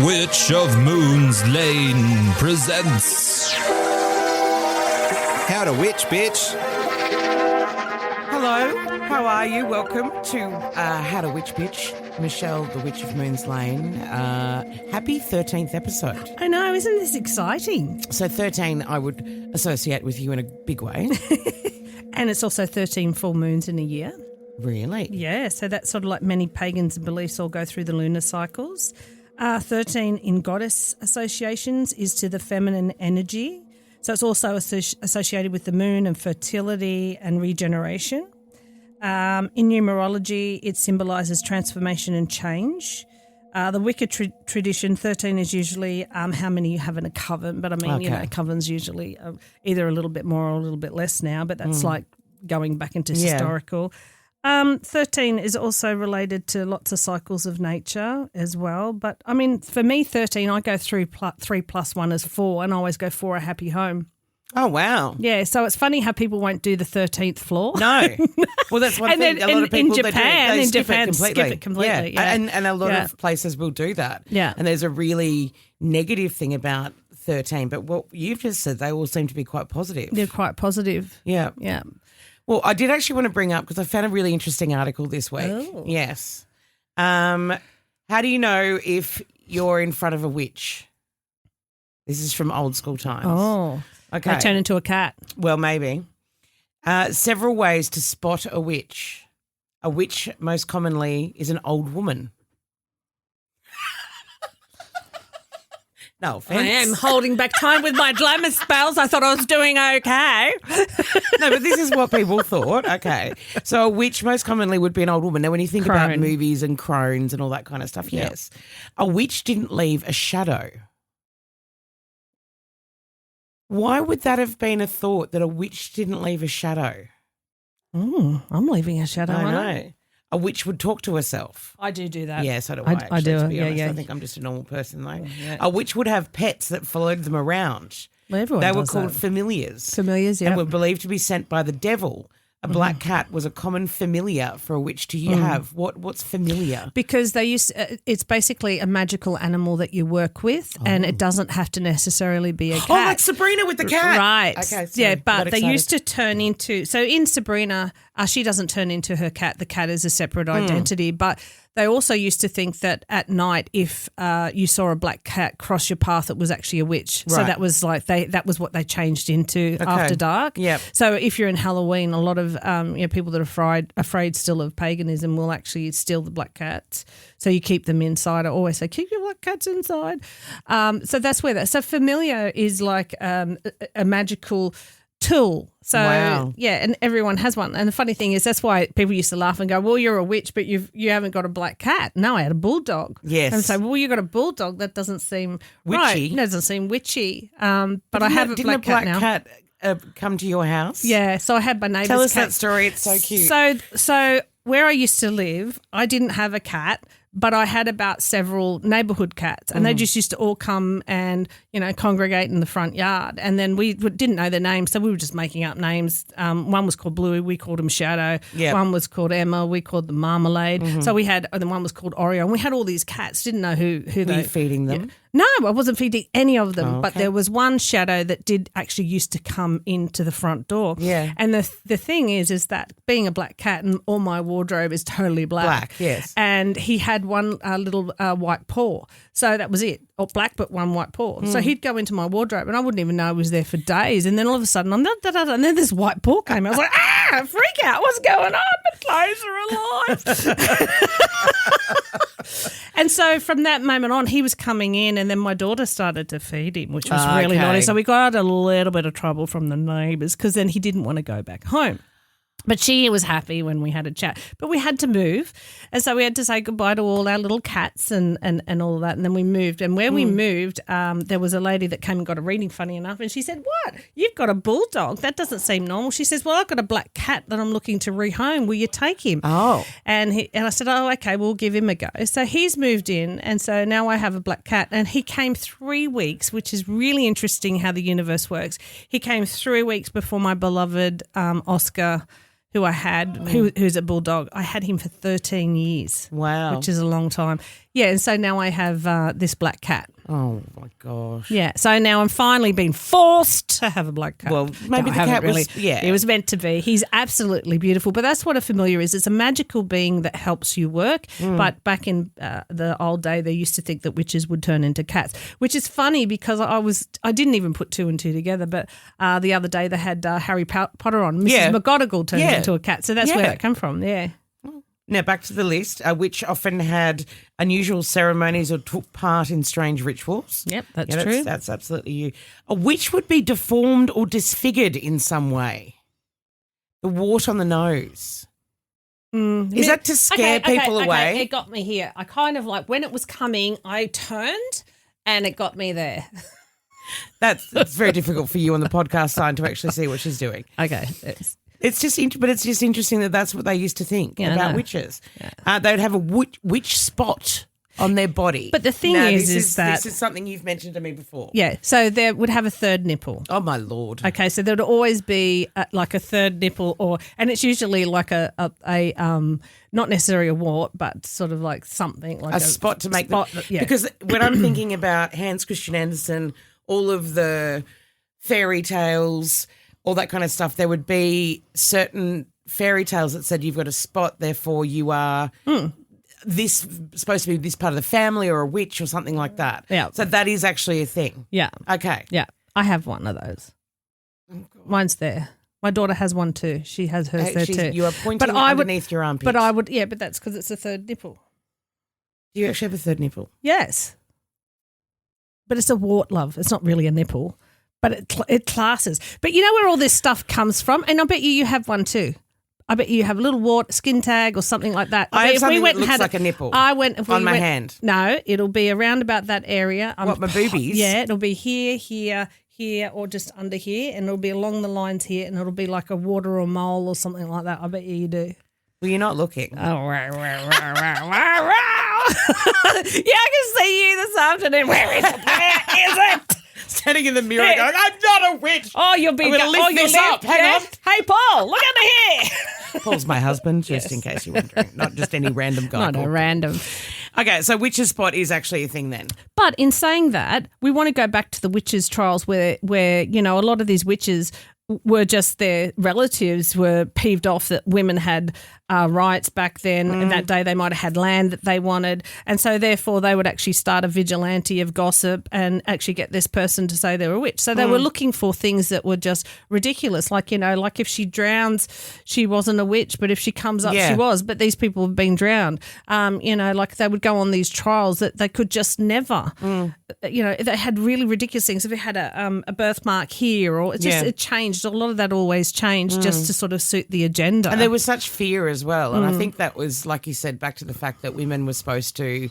Witch of Moon's Lane presents How to Witch, bitch. Hello, how are you? Welcome to How to Witch Bitch. Michelle, the Witch of Moon's Lane. Happy 13th episode. I know, isn't this exciting? So 13 I would associate with you in a big way. And it's also 13 full moons in a year. Really? Yeah, so that's sort of like many pagans and beliefs all go through the lunar cycles. 13 in goddess associations is to the feminine energy. So it's also associated with the moon and fertility and regeneration. In numerology, it symbolises transformation and change. The Wicca tradition, 13 is usually how many you have in a coven. But I mean, you know, covens usually either a little bit more or a little bit less now, but that's like going back into historical. 13 is also related to lots of cycles of nature as well. But, I mean, for me, 13, I go through 3 plus 1 is 4, and I always go for a happy home. Oh, wow. Yeah, so it's funny how people won't do the 13th floor. No. Well, that's one thing. A lot of people in Japan, skip it completely. Yeah. And a lot of places will do that. Yeah. And there's a really negative thing about 13. But what you've just said, they all seem to be quite positive. They're quite positive. Yeah. Yeah. Well, I did actually want to bring up, because I found a really interesting article this week. Oh. Yes. How do you know if you're in front of a witch? This is from old school times. Oh. Okay. I turn into a cat. Well, maybe. Several ways to spot a witch. A witch most commonly is an old woman. No offense. I am holding back time with my glamour spells. I thought I was doing okay. No, but this is what people thought. Okay. So a witch most commonly would be an old woman. Now, when you think about Crone. movies and crones and all that kind of stuff, yes. A witch didn't leave a shadow. Why would that have been a thought, that a witch didn't leave a shadow? I'm leaving a shadow. I know. A witch would talk to herself. I do that. Yeah, so do I actually, do. to be Yeah, honest. yeah. I think I'm just a normal person, though. Yeah. A witch would have pets that followed them around. Well, everyone They were does called that. familiars. Familiars, yeah. And were believed to be sent by the devil. A black cat was a common familiar for a witch to have. What's familiar? Because they it's basically a magical animal that you work with, and it doesn't have to necessarily be a cat. Oh, like Sabrina with the cat. Right. Okay, sorry, yeah, got but they excited. used to turn into, so in Sabrina, she doesn't turn into her cat. The cat is a separate identity, but they also used to think that at night, if you saw a black cat cross your path, it was actually a witch. So Right. that was like that was what they changed into after dark. Yep. So if you're in Halloween, a lot of people that are afraid still of paganism will actually steal the black cats. So you keep them inside. I always say keep your black cats inside. So that's where that. So familiar is like a magical tool. So Wow. yeah, and everyone has one. And the funny thing is, that's why people used to laugh and go, "Well, you're a witch, but you haven't got a black cat." No, I had a bulldog. Yes. And so, well, you got a bulldog. That doesn't seem Witchy. right. No, it doesn't seem witchy. But I have a Didn't black cat now. cat come to your house? Yeah, so I had my neighbour's Tell us cat. that story. It's so cute. So where I used to live, I didn't have a cat, but I had about several neighbourhood cats, and they just used to all come and, congregate in the front yard. And then we didn't know their names, so we were just making up names. One was called Bluey, we called him Shadow. Yep. One was called Emma, we called them Marmalade. So we had, and then one was called Oreo, and we had all these cats. Didn't know who Were they you feeding them? No, I wasn't feeding any of them, Oh, but okay. there was one Shadow that did actually used to come into the front door. Yeah. And the thing is that being a black cat, and all my wardrobe is totally black. Black, yes. And he had one little white paw. So that was it. Or black, but one white paw. So he'd go into my wardrobe and I wouldn't even know he was there for days. And then all of a sudden, and then this white paw came. I was like, freak out. What's going on? My clothes are alive. And so from that moment on, he was coming in, and then my daughter started to feed him, which was really Okay. naughty. So we got a little bit of trouble from the neighbours, because then he didn't want to go back home. But she was happy when we had a chat. But we had to move. And so we had to say goodbye to all our little cats and all of that. And then we moved. And where we moved, there was a lady that came and got a reading, funny enough. And she said, "What? You've got a bulldog? That doesn't seem normal." She says, "Well, I've got a black cat that I'm looking to rehome. Will you take him?" Oh. And I said, "Oh, okay, we'll give him a go." So he's moved in, and so now I have a black cat. And he came 3 weeks, which is really interesting how the universe works. He came 3 weeks before my beloved Oscar, who I had, who's a bulldog. I had him for 13 years. Wow. Which is a long time. Yeah, and so now I have this black cat. Oh, my gosh. Yeah, so now I'm finally being forced to have a black cat. Well, maybe No, the I haven't cat was, yeah. It was meant to be. He's absolutely beautiful, but that's what a familiar is. It's a magical being that helps you work. But back in the old day, they used to think that witches would turn into cats, which is funny because I didn't even put two and two together. But the other day they had Harry Potter on. Mrs. McGonagall turned into a cat, so that's where that came from. Yeah. Now, back to the list. A witch often had unusual ceremonies or took part in strange rituals. Yep, that's true. That's absolutely you. A witch would be deformed or disfigured in some way. The wart on the nose. Is that to scare people away? Okay, it got me here. I kind of like, when it was coming, I turned and it got me there. That's very difficult for you on the podcast side to actually see what she's doing. Okay. It's just interesting that that's what they used to think about witches. Yeah. They'd have a witch spot on their body. But the thing is that this is something you've mentioned to me before. Yeah, so they would have a third nipple. Oh my Lord. Okay, so there would always be like a third nipple, and it's usually like a not necessarily a wart, but sort of like something like a spot to make spot, because when I'm thinking about Hans Christian Andersen, all of the fairy tales, all that kind of stuff, there would be certain fairy tales that said you've got a spot, therefore you are this supposed to be this part of the family or a witch or something like that. Yeah. So that is actually a thing. Yeah. Okay. Yeah. I have one of those. Mine's there. My daughter has one too. She has hers there too. You are pointing underneath your armpit. But I would, but that's because it's a third nipple. Do you actually have a third nipple? Yes. But it's a wart, love. It's not really a nipple. But it classes. But you know where all this stuff comes from? And I bet you have one too. I bet you have a little wart, skin tag or something like that. I have something that looks like a nipple on my hand. No, it'll be around about that area. What, my boobies? Yeah, it'll be here, or just under here, and it'll be along the lines here, and it'll be like a wart or a mole or something like that. I bet you do. Well, you're not looking. Oh, wow. Yeah, I can see you this afternoon. Where is it? Where is it? Standing in the mirror going, I'm not a witch. Oh, you'll be... I'm going to lift this up. Hang on. Hey, Paul, look under here. Paul's my husband, just in case you're wondering. Not just any random guy. Not a random. Okay, so witch's spot is actually a thing then. But in saying that, we want to go back to the witches' trials where you know, a lot of these witches were just their relatives were peeved off that women had rights back then, and that day they might have had land that they wanted, and so therefore they would actually start a vigilante of gossip and actually get this person to say they were a witch. So they were looking for things that were just ridiculous, like, you know, like if she drowns, she wasn't a witch, but if she comes up, she was. But these people have been drowned. You know, like they would go on these trials that they could just never. You know, they had really ridiculous things. If it had a birthmark here, or it just it changed. A lot of that always changed just to sort of suit the agenda. And there was such fear as well. And I think that was, like you said, back to the fact that women were supposed to,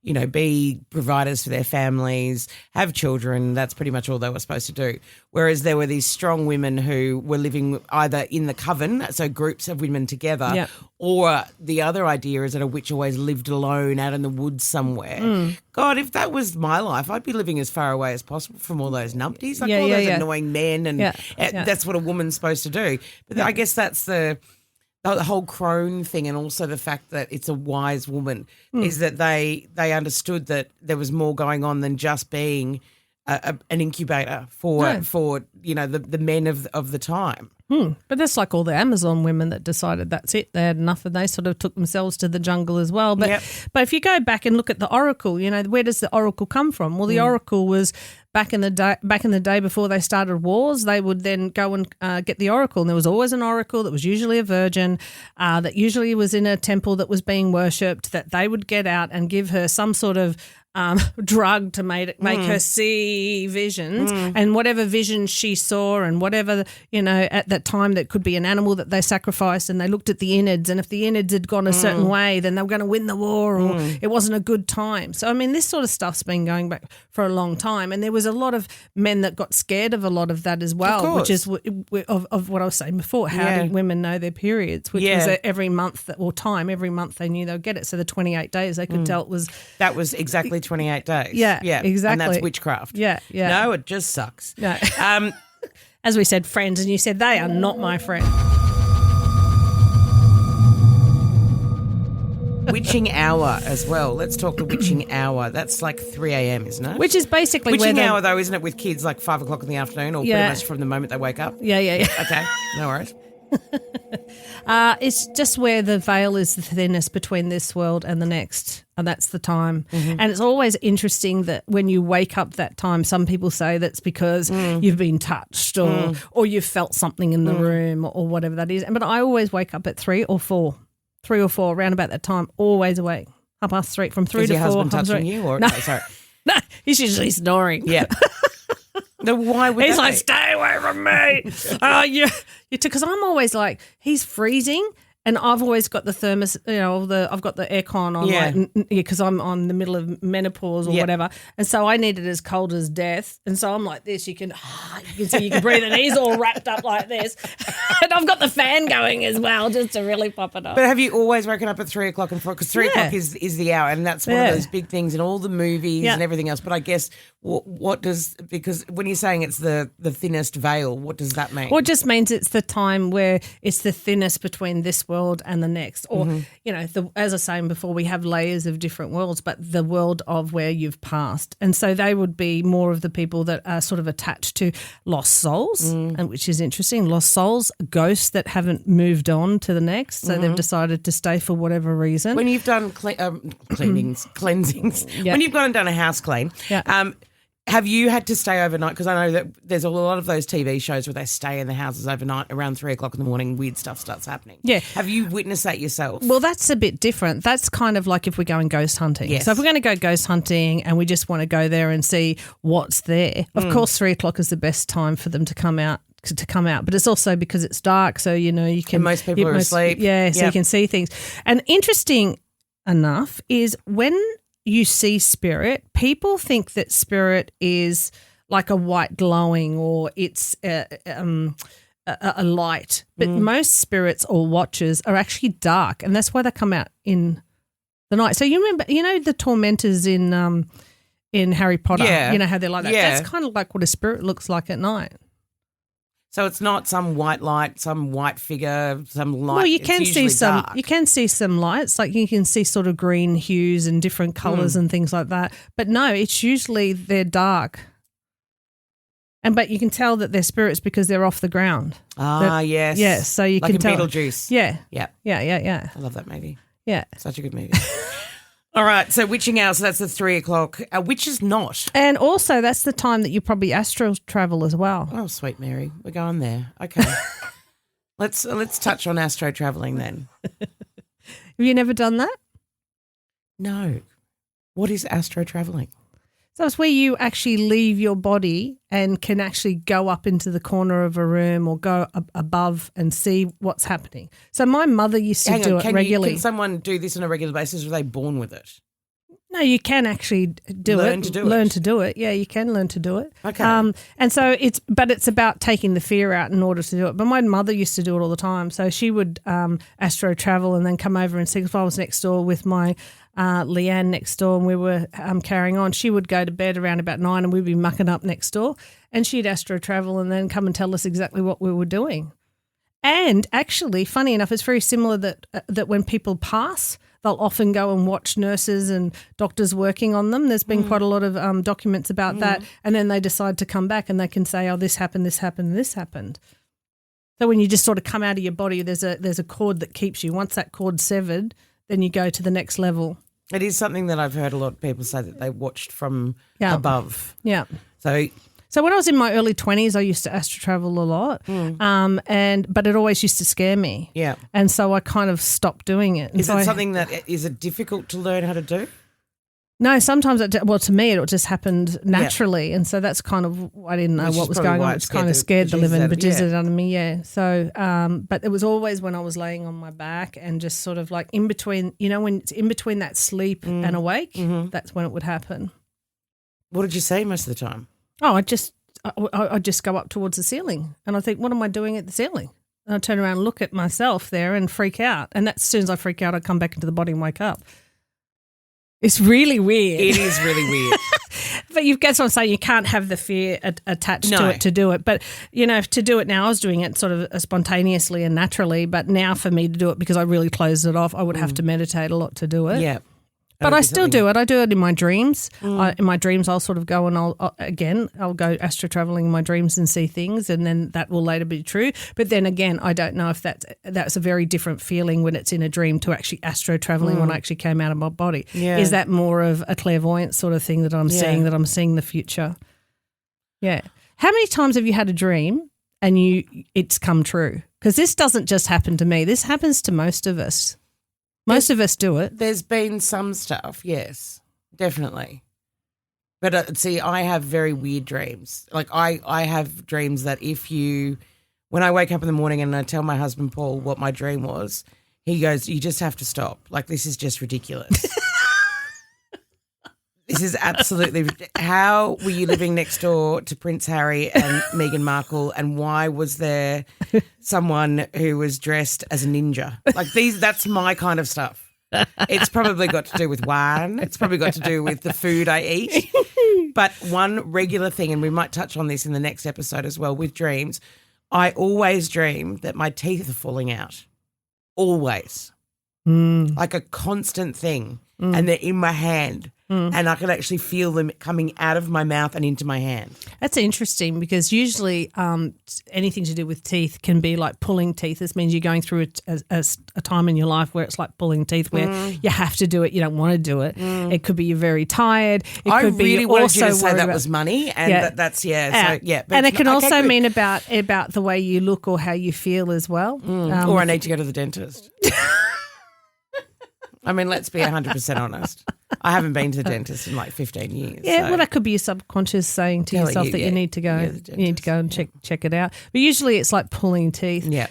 you know, be providers for their families, have children. That's pretty much all they were supposed to do. Whereas there were these strong women who were living either in the coven, so groups of women together, or the other idea is that a witch always lived alone out in the woods somewhere. God, if that was my life, I'd be living as far away as possible from all those numpties, like all those annoying men, and that's what a woman's supposed to do. But I guess that's the whole crone thing, and also the fact that it's a wise woman, is that they understood that there was more going on than just being an incubator for you know the men of the time. But that's like all the Amazon women that decided that's it, they had enough, and they sort of took themselves to the jungle as well. But but if you go back and look at the oracle, you know, where does the oracle come from? Well, the oracle was back in the day before they started wars. They would then go and get the oracle, and there was always an oracle that was usually a virgin, that usually was in a temple that was being worshipped, that they would get out and give her some sort of drug to make her see visions, and whatever vision she saw, and whatever, you know, at that time that could be an animal that they sacrificed, and they looked at the innards, and if the innards had gone a certain way, then they were going to win the war, or it wasn't a good time. So I mean, this sort of stuff's been going back for a long time, and there was a lot of men that got scared of a lot of that as well, which is of what I was saying before. How do women know their periods? Which was every month every month they knew they'll get it. So the 28 days they could tell that was exactly 28 days. Yeah, exactly. And that's witchcraft. Yeah. No, it just sucks. No. As we said, friends, and you said they are not my friend. witching hour as well. Let's talk the witching hour. That's like 3 a.m., isn't it? Which is basically witching where hour, though, isn't it, with kids like 5 o'clock in the afternoon or pretty much from the moment they wake up? Yeah. Okay, no worries. It's just where the veil is the thinnest between this world and the next, and that's the time. And it's always interesting that when you wake up that time, some people say that's because you've been touched or you've felt something in the room or whatever that is. But I always wake up at 3 or 4, around about that time, always awake. 3:30, from 3 Is to your 4. husband touching you? Or, no. Sorry. No, he's usually snoring. Yeah. No, why would He's they? like, stay away from me. Because I'm always like, he's freezing, and I've always got the thermos, I've got the aircon on, because I'm on the middle of menopause or whatever, and so I need it as cold as death, and so I'm like this. You can see you can breathe, and he's all wrapped up like this, and I've got the fan going as well just to really pop it up. But have you always woken up at 3 o'clock and 4? Because 3 o'clock is the hour, and that's one of those big things in all the movies and everything else. But I guess what does, because when you're saying it's the thinnest veil, what does that mean? Well, it just means it's the time where it's the thinnest between this world and the next. Or, as I was saying before, we have layers of different worlds, but the world of where you've passed. And so they would be more of the people that are sort of attached to lost souls, and which is interesting. Lost souls, ghosts that haven't moved on to the next, so they've decided to stay for whatever reason. When you've done cleansings, when you've gone and done a house clean, have you had to stay overnight? Because I know that there's a lot of those TV shows where they stay in the houses overnight. Around 3 o'clock in the morning, weird stuff starts happening. Yeah. Have you witnessed that yourself? Well, that's a bit different. That's kind of like if we're going ghost hunting. Yes. So if we're going to go ghost hunting and we just want to go there and see what's there, of course 3 o'clock is the best time for them to come out. But it's also because it's dark, so you can. And most people are asleep. Yeah, so you can see things. And interesting enough is when you see spirit, people think that spirit is like a white glowing or it's a light. But most spirits or watchers are actually dark, and that's why they come out in the night. So you remember, the tormentors in Harry Potter, how they're like that. Yeah. That's kind of like what a spirit looks like at night. So it's not some white light, some white figure, some light. Well, you can see some. Dark. You can see some lights, like you can see sort of green hues and different colours and things like that. But no, it's usually they're dark. But you can tell that they're spirits because they're off the ground. Yes. Yes, so you like can in tell. Beetlejuice. Yeah. Yeah. Yeah. I love that movie. Yeah. Such a good movie. All right, so witching hour, so that's the 3 o'clock. Which is not. And also that's the time that you probably astral travel as well. Oh, sweet Mary, we're going there. Okay. Let's touch on astro travelling then. Have you never done that? No. What is astro travelling? So it's where you actually leave your body and can actually go up into the corner of a room or go above and see what's happening. So my mother used to do it regularly. Can someone do this on a regular basis, or are they born with it? No, you can actually learn to do it. Yeah, you can learn to do it. Okay. And so it's about taking the fear out in order to do it. But my mother used to do it all the time. So she would astro travel and then come over and see. If I was next door with my Leanne next door and we were carrying on, she would go to bed around about 9 and we'd be mucking up next door, and she'd astro travel and then come and tell us exactly what we were doing. And actually, funny enough, it's very similar that when people pass, they'll often go and watch nurses and doctors working on them. There's been quite a lot of documents about that, and then they decide to come back and they can say, oh, this happened, this happened, this happened. So when you just sort of come out of your body, there's a cord that keeps you. Once that cord's severed, then you go to the next level. It is something that I've heard a lot of people say that they watched from above. Yeah. So when I was in my early 20s, I used to astro travel a lot, but it always used to scare me. Yeah. And so I kind of stopped doing it. Is it something that is it difficult to learn how to do? No, sometimes to me it just happened naturally, and so that's kind of I didn't know what was going on. It kind of scared the living bejesus out of me. Yeah. So, but it was always when I was laying on my back and just sort of like in between, when it's in between that sleep and awake, that's when it would happen. What did you say most of the time? Oh, I just go up towards the ceiling, and I think, what am I doing at the ceiling? And I turn around and look at myself there and freak out, and as soon as I freak out, I come back into the body and wake up. It's really weird. It is really weird. But you guess what I'm saying. You can't have the fear attached No. to it to do it. But, to do it now, I was doing it sort of spontaneously and naturally. But now for me to do it, because I really closed it off, I would have to meditate a lot to do it. Yeah. But I still do it. I do it in my dreams. In my dreams, I'll sort of go and I'll go astro traveling in my dreams and see things, and then that will later be true. But then again, I don't know if that's a very different feeling when it's in a dream to actually astro traveling when I actually came out of my body. Yeah. Is that more of a clairvoyant sort of thing that I'm seeing, that I'm seeing the future? Yeah. How many times have you had a dream and it's come true? Because this doesn't just happen to me. This happens to most of us. Most of us do it. There's been some stuff, yes, definitely. But see, I have very weird dreams. Like I have dreams that when I wake up in the morning and I tell my husband Paul what my dream was, he goes, "You just have to stop. Like, this is just ridiculous." This is absolutely – how were you living next door to Prince Harry and Meghan Markle, and why was there someone who was dressed as a ninja? Like, that's my kind of stuff. It's probably got to do with wine. It's probably got to do with the food I eat. But one regular thing, and we might touch on this in the next episode as well with dreams, I always dream that my teeth are falling out. Always. Like a constant thing. And they're in my hand. And I can actually feel them coming out of my mouth and into my hand. That's interesting, because usually anything to do with teeth can be like pulling teeth. This means you're going through a time in your life where it's like pulling teeth, where you have to do it, you don't want to do it. It could be you're very tired. It I could be really wanted also you to say that was money, and that's. So, yeah. And it can also mean about the way you look or how you feel as well. Or I need to go to the dentist. I mean, let's be 100% honest. I haven't been to the dentist in like 15 years. Yeah, well, that could be your subconscious saying to yourself that you need to go. You need to go and check it out. But usually it's like pulling teeth. Yeah.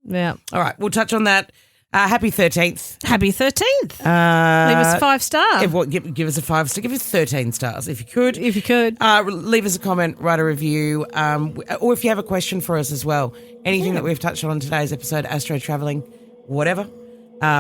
Yeah. All right, we'll touch on that. Happy 13th. Happy 13th. Leave us a 5-star. Give us a 5-star. Give us 13 stars if you could. If you could. Leave us a comment, write a review, or if you have a question for us as well. Anything that we've touched on today's episode, astro traveling, whatever.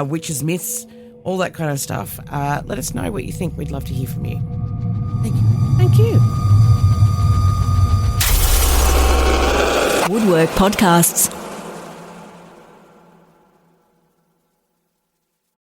Witches, myths, all that kind of stuff. Let us know what you think. We'd love to hear from you. Thank you. Thank you. Woodwork Podcasts.